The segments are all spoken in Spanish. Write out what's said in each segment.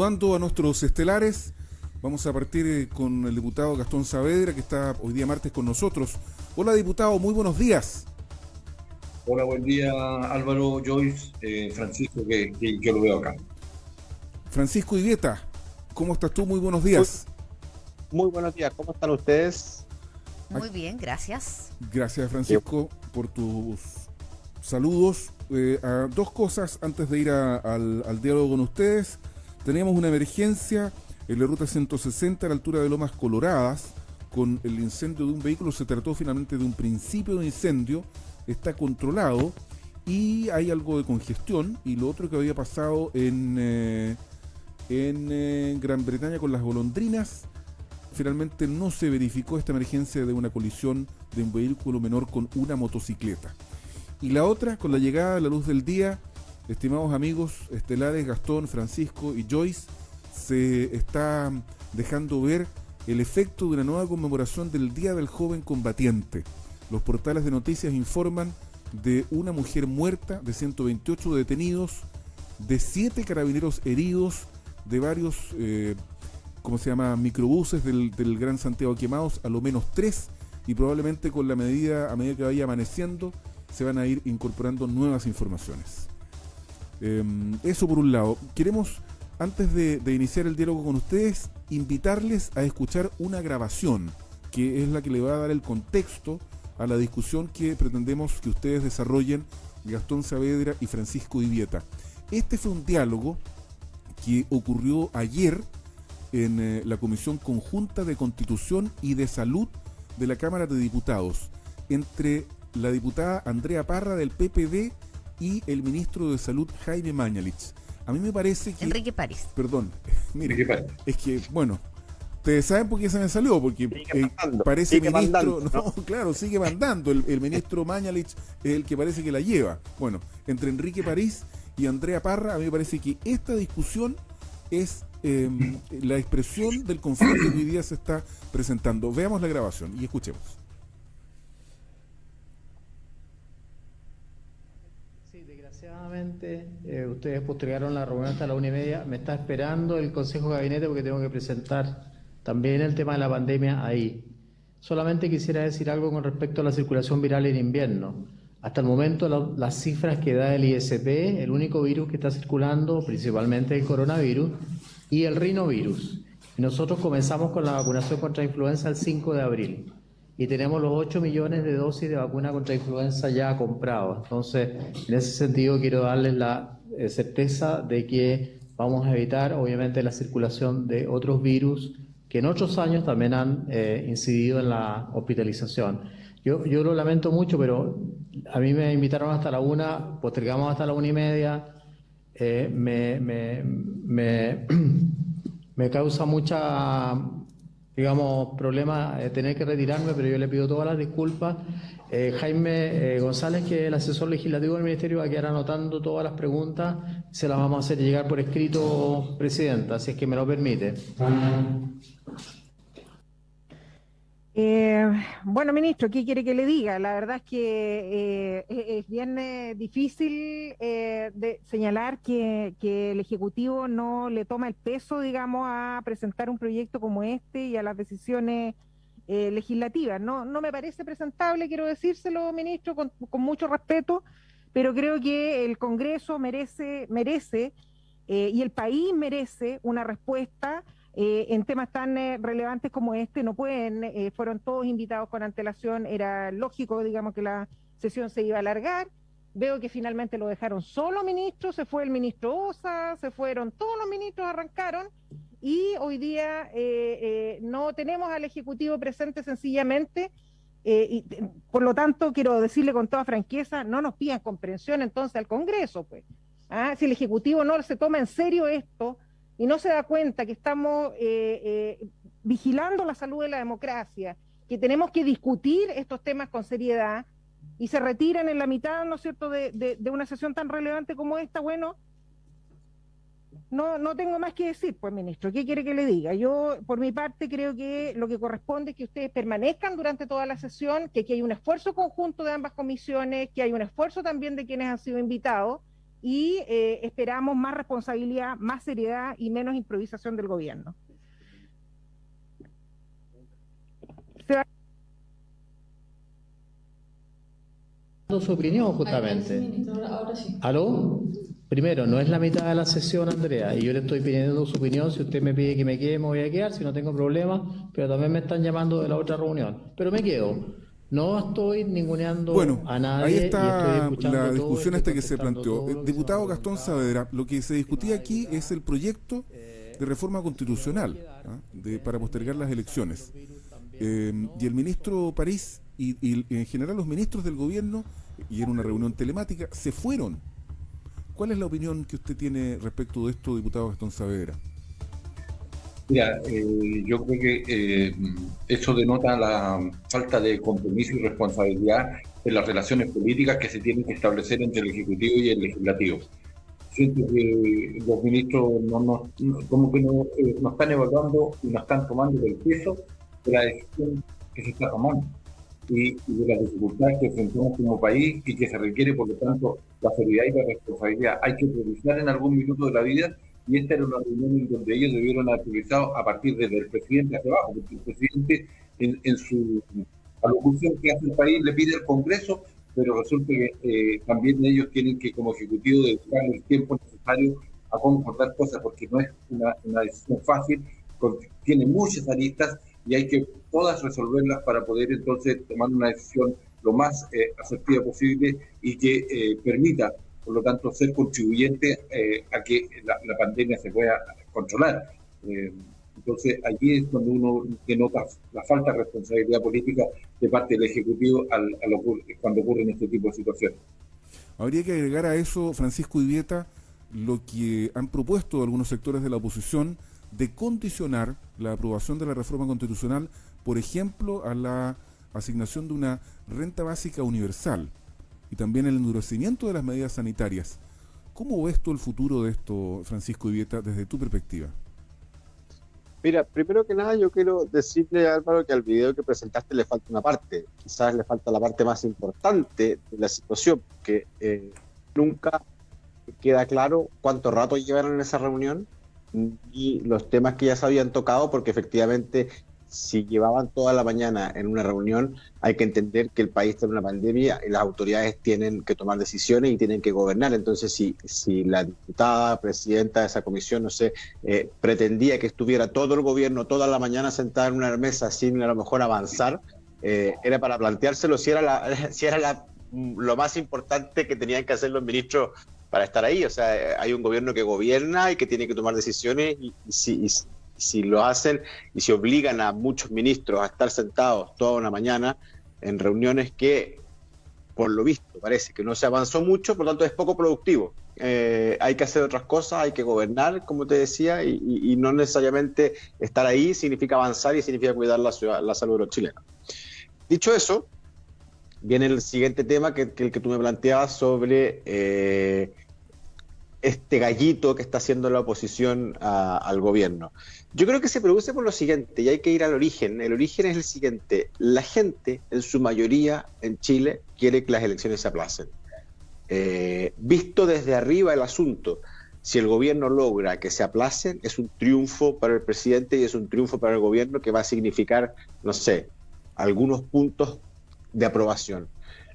Saludando a nuestros estelares, vamos a partir con el diputado Gastón Saavedra, que está hoy día martes con nosotros. Hola, diputado, muy buenos días. Hola, buen día Álvaro, Joyce, Francisco, que yo lo veo acá. Francisco Ivieta, ¿cómo estás tú? Muy buenos días. Muy buenos días, ¿cómo están ustedes? Muy bien, gracias. Gracias, Francisco, por tus saludos. Dos cosas antes de ir al diálogo con ustedes. Teníamos una emergencia en la ruta 160 a la altura de Lomas Coloradas con el incendio de un vehículo. Se trató finalmente de un principio de incendio, está controlado y hay algo de congestión. Y lo otro que había pasado en Gran Bretaña con las golondrinas, finalmente no se verificó esta emergencia de una colisión de un vehículo menor con una motocicleta. Y la otra, con la llegada de la luz del día, estimados amigos estelares Gastón, Francisco y Joyce, se está dejando ver el efecto de una nueva conmemoración del Día del Joven Combatiente. Los portales de noticias informan de una mujer muerta, de 128 detenidos, de 7 carabineros heridos, de varios microbuses del Gran Santiago quemados, a lo menos 3, y probablemente con a medida que vaya amaneciendo se van a ir incorporando nuevas informaciones. Eso por un lado. Queremos, antes de iniciar el diálogo con ustedes, invitarles a escuchar una grabación que es la que le va a dar el contexto a la discusión que pretendemos que ustedes desarrollen, Gastón Saavedra y Francisco Ivieta. Este fue un diálogo que ocurrió ayer en la Comisión Conjunta de Constitución y de Salud de la Cámara de Diputados, entre la diputada Andrea Parra del PPD y el ministro de Salud Jaime Mañalich. A mí me parece que... Enrique París. Perdón, mire, es que, bueno, ustedes saben por qué se me salió, porque parece sigue ministro... mandando, no, claro, sigue mandando. El ministro Mañalich es el que parece que la lleva. Bueno, entre Enrique París y Andrea Parra, a mí me parece que esta discusión es la expresión del conflicto que hoy día se está presentando. Veamos la grabación y escuchemos. Sí, desgraciadamente ustedes postergaron la reunión hasta la 1:30. Me está esperando el Consejo de Gabinete porque tengo que presentar también el tema de la pandemia ahí. Solamente quisiera decir algo con respecto a la circulación viral en invierno. Hasta el momento las cifras que da el ISP, el único virus que está circulando, principalmente el coronavirus y el rinovirus. Nosotros comenzamos con la vacunación contra influenza el 5 de abril y tenemos los 8 millones de dosis de vacuna contra influenza ya comprados. Entonces, en ese sentido quiero darles la certeza de que vamos a evitar, obviamente, la circulación de otros virus que en otros años también han incidido en la hospitalización. Yo lo lamento mucho, pero a mí me invitaron hasta la 1, postergamos hasta la 1:30. Me causa mucha, problema tener que retirarme, pero yo le pido todas las disculpas. Jaime González, que es el asesor legislativo del Ministerio, va a quedar anotando todas las preguntas. Se las vamos a hacer llegar por escrito, Presidenta, si es que me lo permite. Bueno, ministro, ¿qué quiere que le diga? La verdad es que es bien difícil de señalar que el Ejecutivo no le toma el peso, digamos, a presentar un proyecto como este y a las decisiones legislativas. No me parece presentable, quiero decírselo, ministro, con mucho respeto, pero creo que el Congreso merece y el país merece una respuesta en temas tan relevantes como este. No pueden, fueron todos invitados con antelación, era lógico, digamos, que la sesión se iba a alargar. Veo que finalmente lo dejaron solo, ministro, se fue el ministro Osa, se fueron todos los ministros, arrancaron, y hoy día no tenemos al Ejecutivo presente sencillamente, y por lo tanto quiero decirle con toda franqueza, no nos pidan comprensión entonces al Congreso, pues. Si el Ejecutivo no se toma en serio esto, y no se da cuenta que estamos vigilando la salud de la democracia, que tenemos que discutir estos temas con seriedad, y se retiran en la mitad, ¿no es cierto?, de una sesión tan relevante como esta, bueno, no tengo más que decir, pues, ministro, ¿qué quiere que le diga? Yo, por mi parte, creo que lo que corresponde es que ustedes permanezcan durante toda la sesión, que hay un esfuerzo conjunto de ambas comisiones, que hay un esfuerzo también de quienes han sido invitados, y esperamos más responsabilidad, más seriedad y menos improvisación del gobierno. Su opinión, justamente. Ahora sí. ¿Aló? Primero, no es la mitad de la sesión, Andrea, y yo le estoy pidiendo su opinión. Si usted me pide que me quede, me voy a quedar, si no tengo problema, pero también me están llamando de la otra reunión. Pero me quedo. No estoy ninguneando a nadie. Ahí y estoy está escuchando la todo, discusión estoy que se contestando planteó. todo lo que Diputado se me ha Gastón preguntado. Saavedra, lo que se discutía aquí es el proyecto de reforma constitucional para postergar las elecciones. Y el ministro París y en general los ministros del gobierno, y en una reunión telemática, se fueron. ¿Cuál es la opinión que usted tiene respecto de esto, diputado Gastón Saavedra? Mira, yo creo que eso denota la falta de compromiso y responsabilidad en las relaciones políticas que se tienen que establecer entre el Ejecutivo y el Legislativo. Siento que los ministros como que no están evaluando y no están tomando el peso de la decisión que se está tomando y de las dificultades que enfrentamos como país y que se requiere, por lo tanto, la seriedad y la responsabilidad. Hay que priorizar en algún minuto de la vida, y esta era una reunión en donde ellos debieron haber priorizado a partir desde el presidente hacia abajo, porque el presidente en su alocución que hace el país le pide al Congreso, pero resulta que también ellos tienen que, como Ejecutivo, dedicar el tiempo necesario a concordar cosas, porque no es una decisión fácil, tiene muchas aristas y hay que todas resolverlas para poder entonces tomar una decisión lo más asertiva posible y que permita, por lo tanto, ser contribuyente a que la pandemia se pueda controlar. Entonces, allí es cuando uno denota la falta de responsabilidad política de parte del Ejecutivo cuando ocurren este tipo de situaciones. Habría que agregar a eso, Francisco Ibieta, lo que han propuesto algunos sectores de la oposición de condicionar la aprobación de la reforma constitucional, por ejemplo, a la asignación de una renta básica universal y también el endurecimiento de las medidas sanitarias. ¿Cómo ves tú el futuro de esto, Francisco Ibieta, desde tu perspectiva? Mira, primero que nada yo quiero decirle, Álvaro, que al video que presentaste le falta una parte. Quizás le falta la parte más importante de la situación, que nunca queda claro cuánto rato llevaron en esa reunión y los temas que ya se habían tocado, porque efectivamente si llevaban toda la mañana en una reunión, hay que entender que el país está en una pandemia y las autoridades tienen que tomar decisiones y tienen que gobernar. Entonces, si la diputada, presidenta de esa comisión, no sé, pretendía que estuviera todo el gobierno toda la mañana sentada en una mesa sin a lo mejor avanzar, era para planteárselo si era lo más importante que tenían que hacer los ministros para estar ahí. O sea, hay un gobierno que gobierna y que tiene que tomar decisiones y si lo hacen y si obligan a muchos ministros a estar sentados toda una mañana en reuniones que, por lo visto, parece que no se avanzó mucho, por lo tanto es poco productivo. Hay que hacer otras cosas, hay que gobernar, como te decía, y no necesariamente estar ahí significa avanzar y significa cuidar la salud de los chilenos. Dicho eso, viene el siguiente tema que el que tú me planteabas sobre este gallito que está haciendo la oposición al gobierno. Yo creo que se produce por lo siguiente, y hay que ir al origen. El origen es el siguiente: la gente, en su mayoría en Chile, quiere que las elecciones se aplacen. Visto desde arriba el asunto, si el gobierno logra que se aplacen, es un triunfo para el presidente y es un triunfo para el gobierno que va a significar, no sé, algunos puntos de aprobación.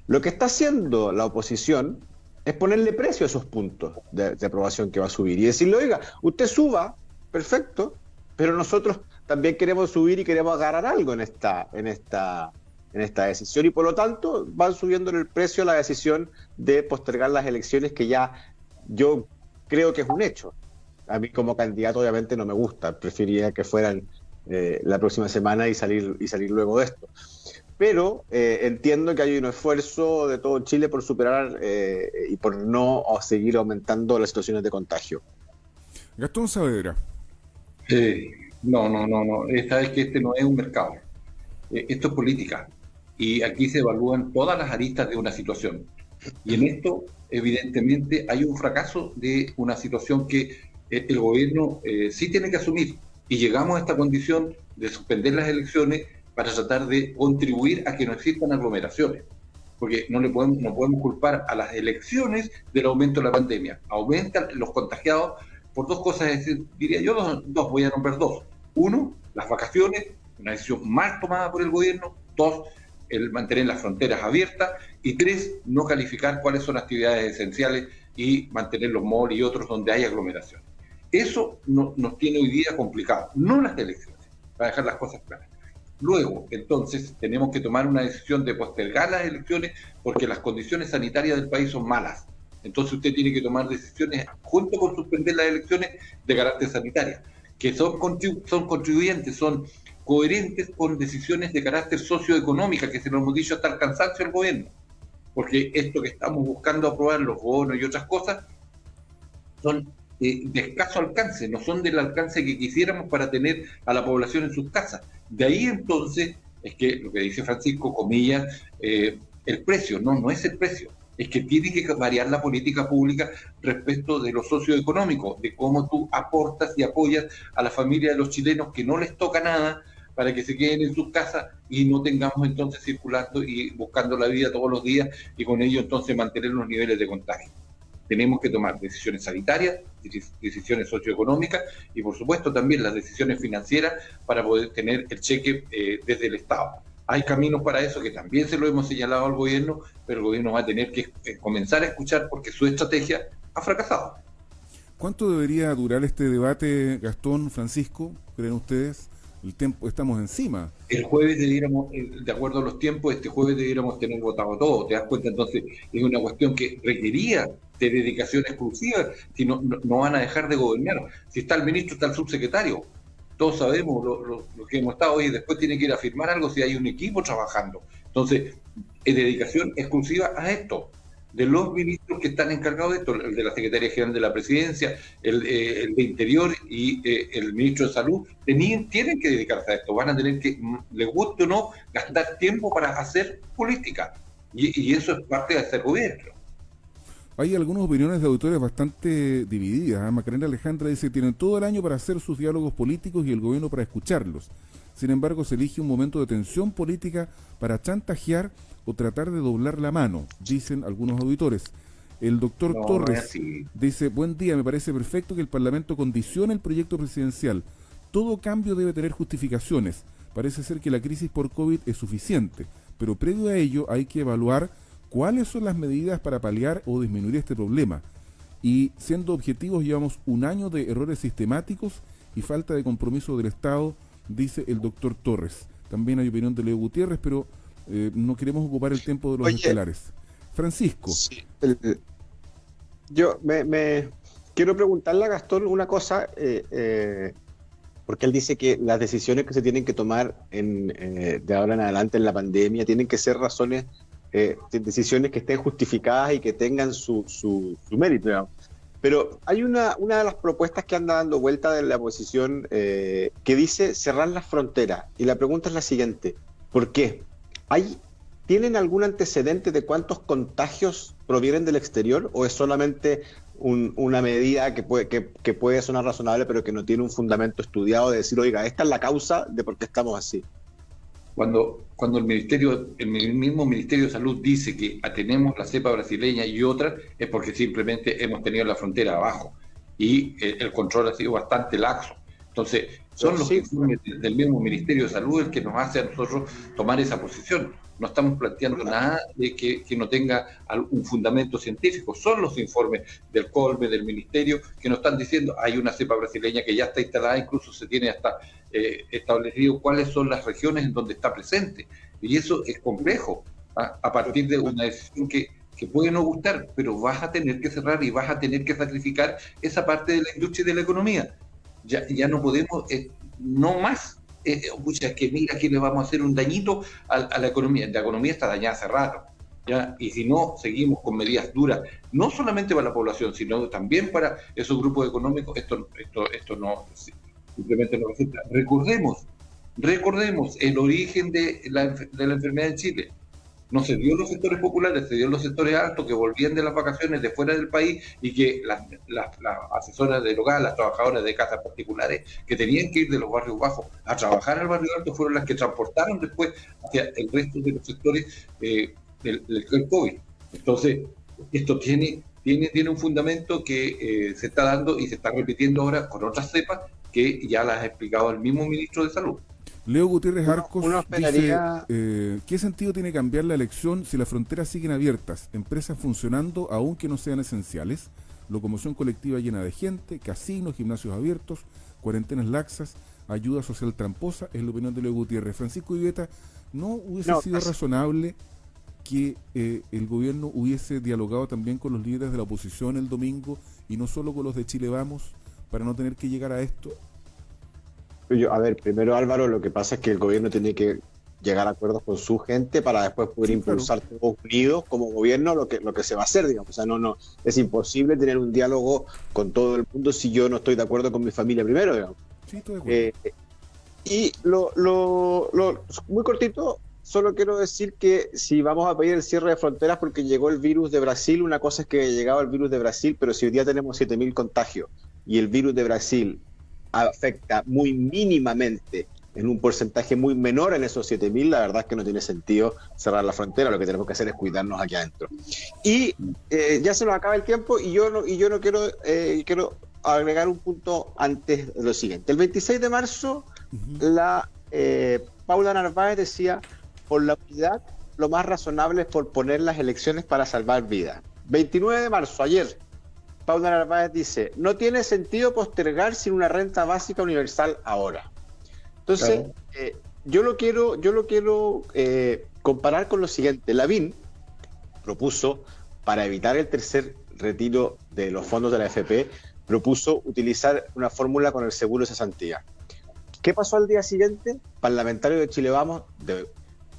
Lo que está haciendo la oposición es ponerle precio a esos puntos de aprobación que va a subir y decirle, oiga, usted suba, perfecto, pero nosotros también queremos subir y queremos agarrar algo en esta decisión, y por lo tanto van subiendo el precio a la decisión de postergar las elecciones, que ya yo creo que es un hecho. A mí como candidato obviamente no me gusta, preferiría que fueran la próxima semana y salir luego de esto. Pero entiendo que hay un esfuerzo de todo Chile por superar y por no seguir aumentando las situaciones de contagio. Gastón Saavedra. No. Esta es que este no es un mercado. Esto es política. Y aquí se evalúan todas las aristas de una situación. Y en esto, evidentemente, hay un fracaso de una situación que el gobierno sí tiene que asumir. Y llegamos a esta condición de suspender las elecciones para tratar de contribuir a que no existan aglomeraciones. porque no podemos culpar a las elecciones del aumento de la pandemia. Aumentan los contagiados por dos cosas, es decir, diría yo dos, voy a nombrar dos. Uno, las vacaciones, una decisión mal tomada por el gobierno. Dos, el mantener las fronteras abiertas. Y tres, no calificar cuáles son actividades esenciales y mantener los malls y otros donde hay aglomeraciones. Eso nos tiene hoy día complicado, no las elecciones, para dejar las cosas claras. Luego, entonces, tenemos que tomar una decisión de postergar las elecciones porque las condiciones sanitarias del país son malas. Entonces usted tiene que tomar decisiones junto con suspender las elecciones de carácter sanitario, que son contribuyentes, son coherentes con decisiones de carácter socioeconómica, que se lo hemos dicho hasta el cansancio al gobierno. Porque esto que estamos buscando aprobar, los bonos y otras cosas, son de escaso alcance, no son del alcance que quisiéramos para tener a la población en sus casas. De ahí entonces es que lo que dice Francisco, comillas, el precio, no es el precio, es que tiene que variar la política pública respecto de lo socioeconómico, de cómo tú aportas y apoyas a la familia de los chilenos que no les toca nada para que se queden en sus casas y no tengamos entonces circulando y buscando la vida todos los días y con ello entonces mantener los niveles de contagio. Tenemos que tomar decisiones sanitarias, decisiones socioeconómicas y por supuesto también las decisiones financieras para poder tener el cheque desde el Estado. Hay caminos para eso que también se lo hemos señalado al gobierno, pero el gobierno va a tener que comenzar a escuchar porque su estrategia ha fracasado. ¿Cuánto debería durar este debate, Gastón, Francisco, creen ustedes? El tiempo, estamos encima. El jueves debiéramos, de acuerdo a los tiempos, este jueves debiéramos tener votado todo. ¿Te das cuenta? Entonces es una cuestión que requería de dedicación exclusiva, si no van a dejar de gobernar. Si está el ministro, está el subsecretario. Todos sabemos lo que hemos estado hoy, después tiene que ir a firmar algo si hay un equipo trabajando. Entonces, es dedicación exclusiva a esto, de los ministros que están encargados de esto, el de la Secretaría General de la Presidencia, el de Interior y el ministro de Salud, tienen que dedicarse a esto, van a tener que, les guste o no, gastar tiempo para hacer política, y eso es parte de hacer gobierno. Hay algunas opiniones de auditores bastante divididas. Macarena Alejandra dice que tienen todo el año para hacer sus diálogos políticos y el gobierno para escucharlos. Sin embargo, se elige un momento de tensión política para chantajear o tratar de doblar la mano, dicen algunos auditores. El doctor Torres dice, buen día, me parece perfecto que el Parlamento condicione el proyecto presidencial. Todo cambio debe tener justificaciones. Parece ser que la crisis por COVID es suficiente, pero previo a ello hay que evaluar cuáles son las medidas para paliar o disminuir este problema. Y siendo objetivos, llevamos un año de errores sistemáticos y falta de compromiso del Estado, dice el doctor Torres. También hay opinión de Leo Gutiérrez, pero no queremos ocupar el tiempo de los estelares. Francisco. Sí, yo me quiero preguntarle a Gastón una cosa, porque él dice que las decisiones que se tienen que tomar de ahora en adelante en la pandemia tienen que ser decisiones que estén justificadas y que tengan su mérito, digamos. Pero hay una de las propuestas que anda dando vuelta de la oposición que dice cerrar las fronteras. Y la pregunta es la siguiente: ¿por qué? ¿Tienen algún antecedente de cuántos contagios provienen del exterior o es solamente una medida que puede sonar razonable pero que no tiene un fundamento estudiado de decir, oiga, esta es la causa de por qué estamos así? Cuando el mismo Ministerio de Salud dice que tenemos la cepa brasileña y otras, es porque simplemente hemos tenido la frontera abajo y el control ha sido bastante laxo. Entonces, son los informes del mismo Ministerio de Salud el que nos hace a nosotros tomar esa posición. No estamos planteando nada de que no tenga un fundamento científico. Son los informes del COLME, del Ministerio, que nos están diciendo hay una cepa brasileña que ya está instalada, incluso se tiene hasta establecido cuáles son las regiones en donde está presente. Y eso es complejo, a partir de una decisión que puede no gustar, pero vas a tener que cerrar y vas a tener que sacrificar esa parte de la industria y de la economía. Ya no podemos, no más. Que mira que le vamos a hacer un dañito a la economía. La economía está dañada hace rato, ¿ya? Y si no seguimos con medidas duras, no solamente para la población, sino también para esos grupos económicos, esto no simplemente no resulta. Recordemos el origen de la enfermedad en Chile. No se dio en los sectores populares, se dio en los sectores altos que volvían de las vacaciones de fuera del país y que las asesoras del hogar, las trabajadoras de casas particulares que tenían que ir de los barrios bajos a trabajar al barrio alto fueron las que transportaron después hacia el resto de los sectores de el COVID. Entonces, esto tiene un fundamento que se está dando y se está repitiendo ahora con otras cepas que ya las ha explicado el mismo ministro de Salud. Leo Gutiérrez Arcos uno esperaría... dice, ¿qué sentido tiene cambiar la elección si las fronteras siguen abiertas, empresas funcionando aunque no sean esenciales, locomoción colectiva llena de gente, casinos, gimnasios abiertos, cuarentenas laxas, ayuda social tramposa? Es la opinión de Leo Gutiérrez. Francisco Iveta, ¿no hubiese sido razonable que el gobierno hubiese dialogado también con los líderes de la oposición el domingo y no solo con los de Chile Vamos para no tener que llegar a esto? A ver, primero, Álvaro, lo que pasa es que el gobierno tiene que llegar a acuerdos con su gente para después poder impulsar todos unidos como gobierno lo que se va a hacer, digamos. O sea, no es imposible tener un diálogo con todo el mundo si yo no estoy de acuerdo con mi familia primero, digamos. Sí, estoy de acuerdo. Y muy cortito, solo quiero decir que si vamos a pedir el cierre de fronteras porque llegó el virus de Brasil, una cosa es que llegaba el virus de Brasil, pero si hoy día tenemos 7.000 contagios y el virus de Brasil afecta muy mínimamente, en un porcentaje muy menor en esos 7.000, la verdad es que no tiene sentido cerrar la frontera. Lo que tenemos que hacer es cuidarnos aquí adentro. Y ya se nos acaba el tiempo y yo no quiero agregar un punto antes de lo siguiente. El 26 de marzo, Paula Narváez decía, por la unidad, lo más razonable es posponer las elecciones para salvar vidas. 29 de marzo, ayer, Paula Narváez dice, no tiene sentido postergar sin una renta básica universal ahora. Entonces, claro. Yo lo quiero comparar con lo siguiente. Lavín propuso, para evitar el tercer retiro de los fondos de la AFP, propuso utilizar una fórmula con el seguro de cesantía. ¿Qué pasó al día siguiente? Parlamentarios de Chile Vamos, de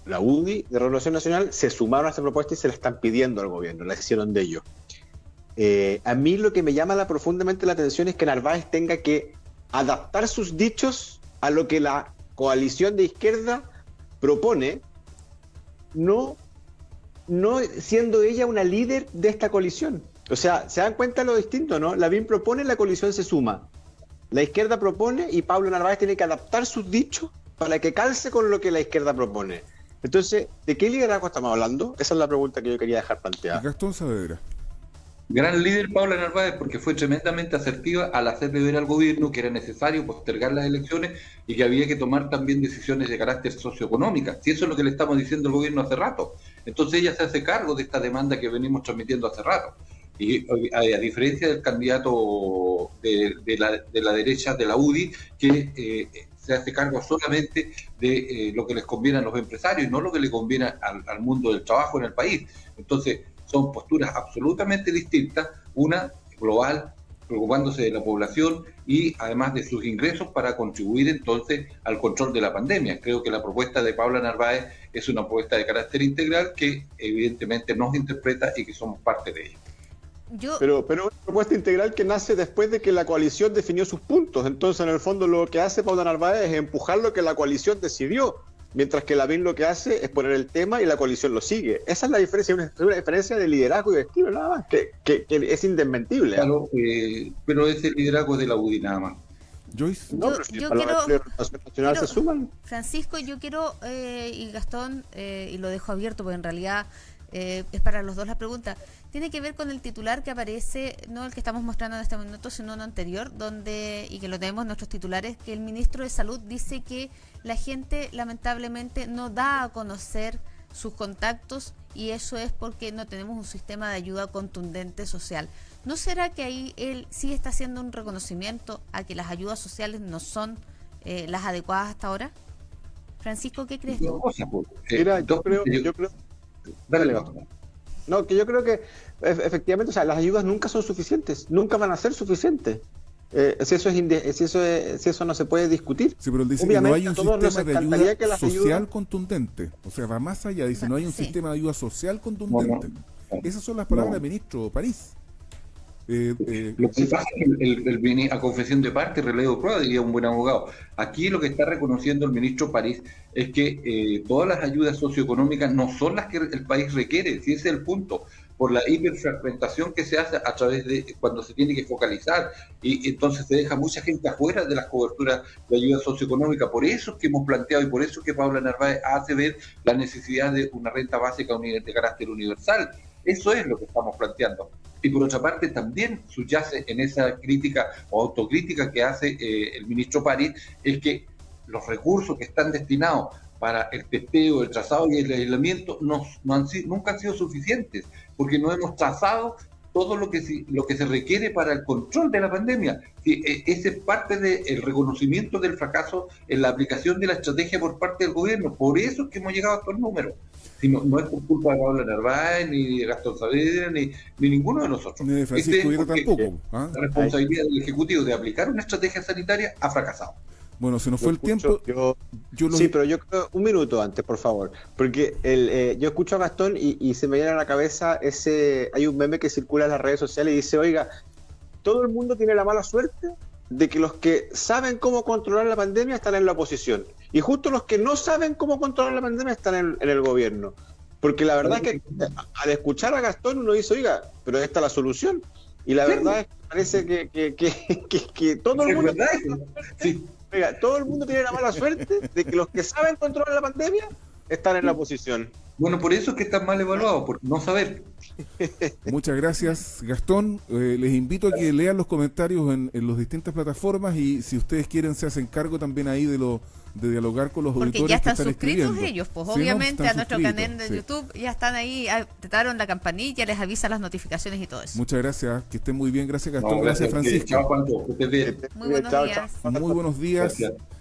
la UDI, de Renovación Nacional, se sumaron a esta propuesta y se la están pidiendo al gobierno, la hicieron de ellos. A mí lo que me llama profundamente la atención es que Narváez tenga que adaptar sus dichos a lo que la coalición de izquierda propone, no siendo ella una líder de esta coalición. O sea, ¿se dan cuenta de lo distinto, no? Lavín propone, la coalición se suma. La izquierda propone y Pablo Narváez tiene que adaptar sus dichos para que calce con lo que la izquierda propone. Entonces, ¿de qué liderazgo estamos hablando? Esa es la pregunta que yo quería dejar planteada. Gastón Saavedra. Gran líder Paula Narváez, porque fue tremendamente asertiva al hacerle ver al gobierno que era necesario postergar las elecciones y que había que tomar también decisiones de carácter socioeconómica. Si eso es lo que le estamos diciendo al gobierno hace rato. Entonces ella se hace cargo de esta demanda que venimos transmitiendo hace rato. Y a diferencia del candidato de la derecha, de la UDI, que se hace cargo solamente de lo que les conviene a los empresarios y no lo que le conviene al mundo del trabajo en el país. Entonces, son posturas absolutamente distintas, una global, preocupándose de la población y además de sus ingresos para contribuir entonces al control de la pandemia. Creo que la propuesta de Paula Narváez es una propuesta de carácter integral que evidentemente nos interpreta y que somos parte de ella. Pero una propuesta integral que nace después de que la coalición definió sus puntos. Entonces, en el fondo, lo que hace Paula Narváez es empujar lo que la coalición decidió, mientras que Lavín lo que hace es poner el tema y la coalición lo sigue. Esa es la diferencia, una diferencia de liderazgo y de estilo, nada más, que es indesmentible. Claro, pero ese liderazgo es de la UDI nada más. Joyce. No, yo quiero, nacional se suman. Francisco, yo quiero, y Gastón, y lo dejo abierto porque en realidad es para los dos la pregunta, tiene que ver con el titular que aparece, no el que estamos mostrando en este minuto, sino uno anterior, y que lo tenemos en nuestros titulares, que el ministro de Salud dice que la gente lamentablemente no da a conocer sus contactos y eso es porque no tenemos un sistema de ayuda contundente social. ¿No será que ahí él sí está haciendo un reconocimiento a que las ayudas sociales no son las adecuadas hasta ahora? Francisco, ¿qué crees tú? Mira, yo creo... Dale, no, que yo creo que efectivamente, o sea, las ayudas nunca son suficientes, nunca van a ser suficientes. Si eso no se puede discutir. Sí, pero él dice que no hay un sistema de ayuda social contundente. O sea, va más allá, dice, no hay un sistema de ayuda social contundente. Esas son las palabras del ministro París. Lo que pasa es que él viene a confesión de parte, relevo de prueba, diría un buen abogado. Aquí lo que está reconociendo el ministro París es que todas las ayudas socioeconómicas no son las que el país requiere, si ese es el punto. por la hiperfragmentación que se hace a través de cuando se tiene que focalizar, y entonces se deja mucha gente afuera de las coberturas de ayuda socioeconómica. Por eso es que hemos planteado, y por eso es que Paula Narváez hace ver la necesidad de una renta básica de carácter universal. Eso es lo que estamos planteando. Y por otra parte también subyace en esa crítica o autocrítica que hace el ministro París, es que los recursos que están destinados para el testeo, el trazado y el aislamiento nunca han sido suficientes, porque no hemos trazado todo lo que se requiere para el control de la pandemia. Sí, ese es parte del reconocimiento del fracaso en la aplicación de la estrategia por parte del gobierno. Por eso es que hemos llegado a estos números. Si no es por culpa de Paula Narváez, ni de Gastón Saavedra, ni ninguno de nosotros. Ni de Francisco Vieira tampoco. La responsabilidad del Ejecutivo de aplicar una estrategia sanitaria ha fracasado. Bueno, se nos fue el tiempo. Sí, pero yo creo, un minuto antes, por favor, porque yo escucho a Gastón y se me viene a la cabeza hay un meme que circula en las redes sociales y dice, oiga, todo el mundo tiene la mala suerte de que los que saben cómo controlar la pandemia están en la oposición, y justo los que no saben cómo controlar la pandemia están en el gobierno. Porque la verdad es que al escuchar a Gastón uno dice, oiga, pero esta es la solución. Y la verdad es que parece que todo el mundo... Sí. Oiga, todo el mundo tiene la mala suerte de que los que saben controlar la pandemia están en la oposición. Bueno, por eso es que están mal evaluados, por no saber. Muchas gracias, Gastón. Les invito a que lean los comentarios en las distintas plataformas, y si ustedes quieren se hacen cargo también ahí de dialogar con los porque auditores ya están que están suscritos escribiendo. ellos, pues Sí, ¿no? obviamente Están a nuestro suscritos, canal de sí. YouTube ya están ahí, apretaron la campanilla, les avisa las notificaciones y todo eso. Muchas gracias, que estén muy bien. Gracias, Gastón. No, gracias, Francisco. Chao, Juanjo, que estés bien. Muy buenos Chao, días. chao. Muy buenos días. Gracias.